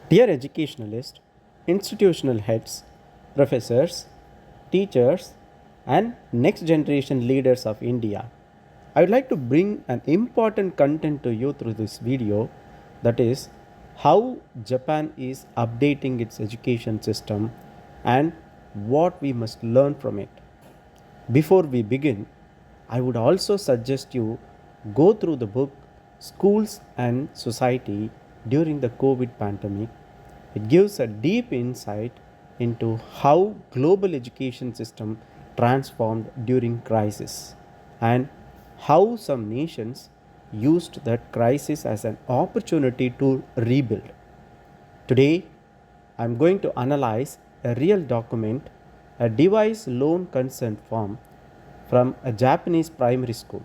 Dear educationalists, institutional heads, professors, teachers, and next generation leaders of India, I would like to bring an important content to you through this video, that is how Japan is updating its education system and what we must learn from it. Before we begin, I would also suggest you go through the book Schools and Society during the COVID pandemic. It gives a deep insight into how global education system transformed during crisis and how some nations used that crisis as an opportunity to rebuild. Today, I am going to analyze a real document, a device loan consent form from a Japanese primary school.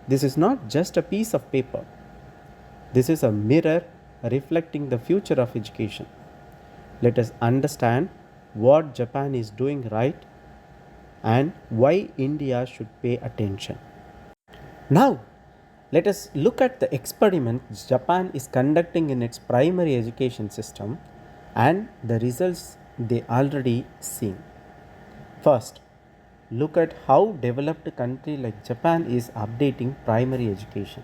This is not just a piece of paper, this is a mirror reflecting the future of education. Let us understand what Japan is doing right and why India should pay attention. Now, let us look at the experiment Japan is conducting in its primary education system and the results they already seen. First, look at how developed country like Japan is updating primary education.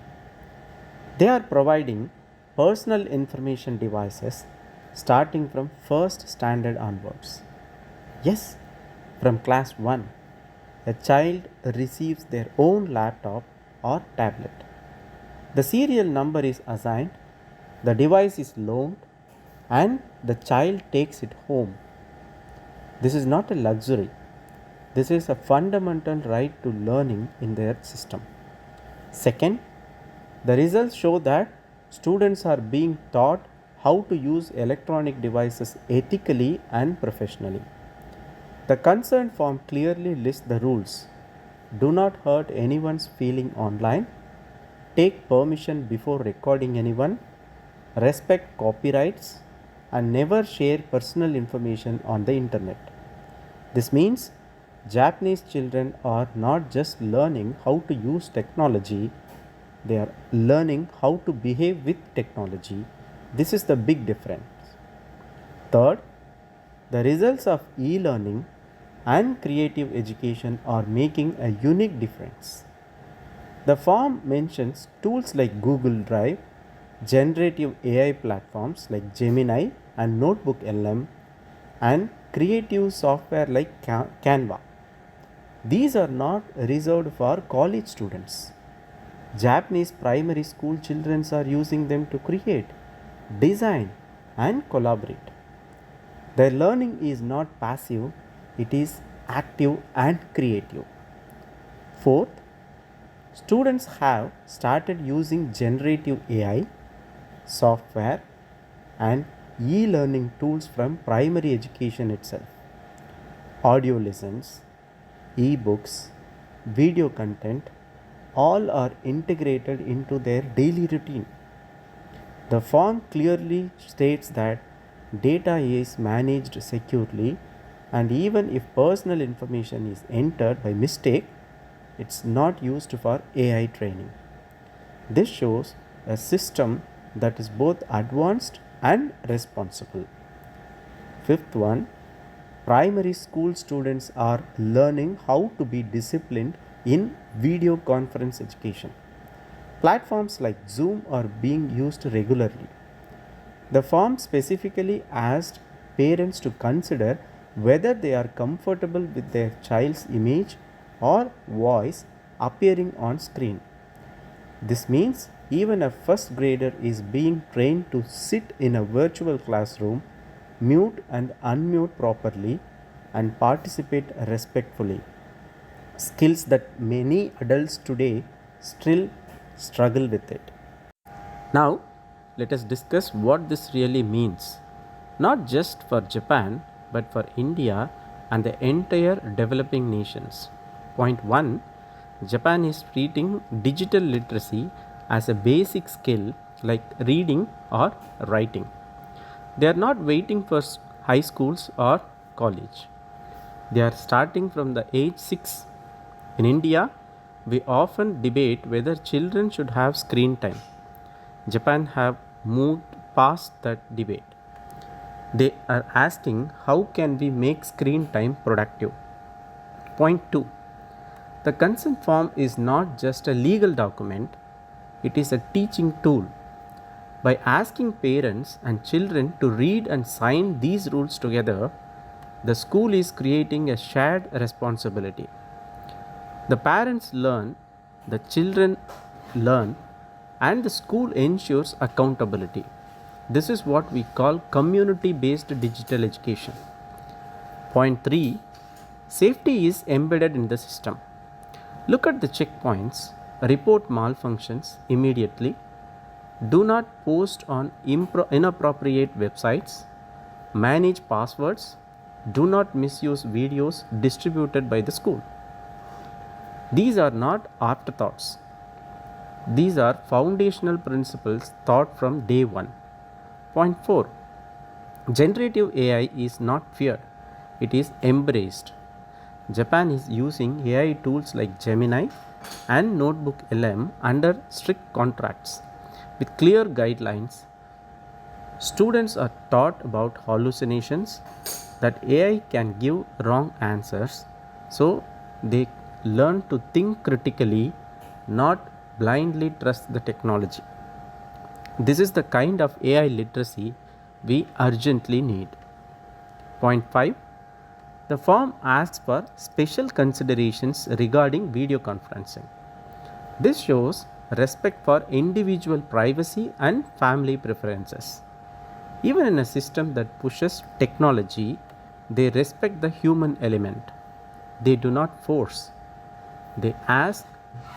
They are providing personal information devices starting from first standard onwards. Yes, from class 1, a child receives their own laptop or tablet. The serial number is assigned, the device is loaned, and the child takes it home. This is not a luxury. This is a fundamental right to learning in their system. Second, the results show that students are being taught how to use electronic devices ethically and professionally. The consent form clearly lists the rules. Do not hurt anyone's feeling online. Take permission before recording anyone. Respect copyrights and never share personal information on the internet. This means Japanese children are not just learning how to use technology, they are learning how to behave with technology. This is the big difference. Third, the results of e-learning and creative education are making a unique difference. The form mentions tools like Google Drive, generative AI platforms like Gemini and Notebook LM, and creative software like Canva. These are not reserved for college students. Japanese primary school children are using them to create, design, and collaborate. Their learning is not passive, it is active and creative. Fourth, students have started using generative AI, software, and e learning tools from primary education itself. Audio lessons, e books, video content, all are integrated into their daily routine. The form clearly states that data is managed securely, and even if personal information is entered by mistake, it's not used for AI training. This shows a system that is both advanced and responsible. Fifth one, primary school students are learning how to be disciplined in video conference education. Platforms like Zoom are being used regularly. The form specifically asked parents to consider whether they are comfortable with their child's image or voice appearing on screen. This means even a first grader is being trained to sit in a virtual classroom, mute and unmute properly, and participate respectfully. Skills that many adults today still struggle with it. Now, let us discuss what this really means, not just for Japan, but for India and the entire developing nations. Point 1, Japan is treating digital literacy as a basic skill like reading or writing. They are not waiting for high schools or college. They are starting from the age 6. In India, we often debate whether children should have screen time. Japan have moved past that debate. They are asking how can we make screen time productive. Point 2. The consent form is not just a legal document, it is a teaching tool. By asking parents and children to read and sign these rules together, the school is creating a shared responsibility. The parents learn, the children learn, and the school ensures accountability. This is what we call community based digital education. Point 3. Safety is embedded in the system. Look at the checkpoints, report malfunctions immediately, do not post on inappropriate websites, manage passwords, do not misuse videos distributed by the school. These are not afterthoughts. These are foundational principles taught from day one. Point 4. Generative AI is not feared, it is embraced. Japan is using AI tools like Gemini and Notebook LM under strict contracts. With clear guidelines, students are taught about hallucinations, that AI can give wrong answers, so they learn to think critically, not blindly trust the technology. This is the kind of AI literacy we urgently need. Point 5. The form asks for special considerations regarding video conferencing. This shows respect for individual privacy and family preferences. Even in a system that pushes technology, they respect the human element. They do not force. They ask,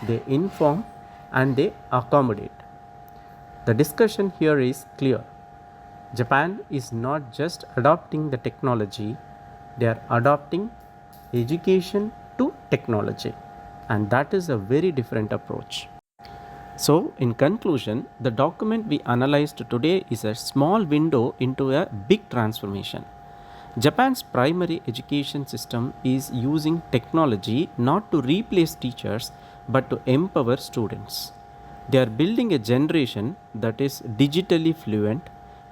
they inform, and they accommodate. The discussion here is clear. Japan is not just adopting the technology, they are adopting education to technology, and that is a very different approach. So, in conclusion, the document we analyzed today is a small window into a big transformation. Japan's primary education system is using technology not to replace teachers but to empower students. They are building a generation that is digitally fluent,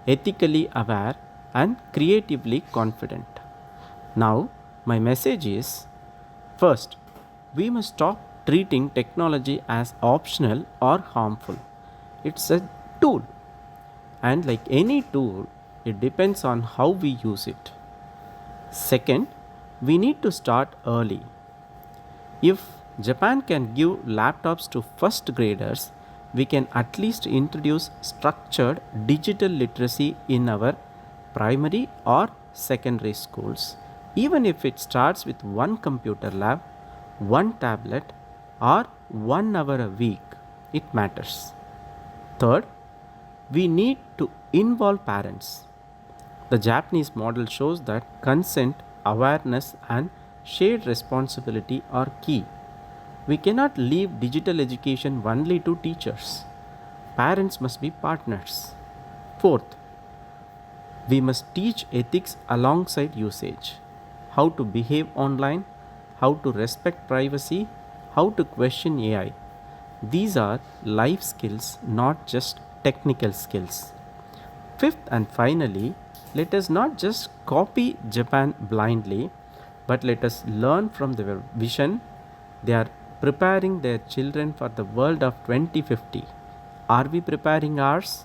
ethically aware, and creatively confident. Now, my message is, first, we must stop treating technology as optional or harmful. It's a tool, and like any tool, it depends on how we use it. Second, we need to start early. If Japan can give laptops to first graders, we can at least introduce structured digital literacy in our primary or secondary schools, even if it starts with one computer lab, one tablet, or 1 hour a week. It matters. Third, we need to involve parents. The Japanese model shows that consent, awareness, and shared responsibility are key. We cannot leave digital education only to teachers. Parents must be partners. Fourth, we must teach ethics alongside usage. How to behave online, how to respect privacy, how to question AI. These are life skills, not just technical skills. Fifth and finally, let us not just copy Japan blindly, but let us learn from their vision. They are preparing their children for the world of 2050. Are we preparing ours?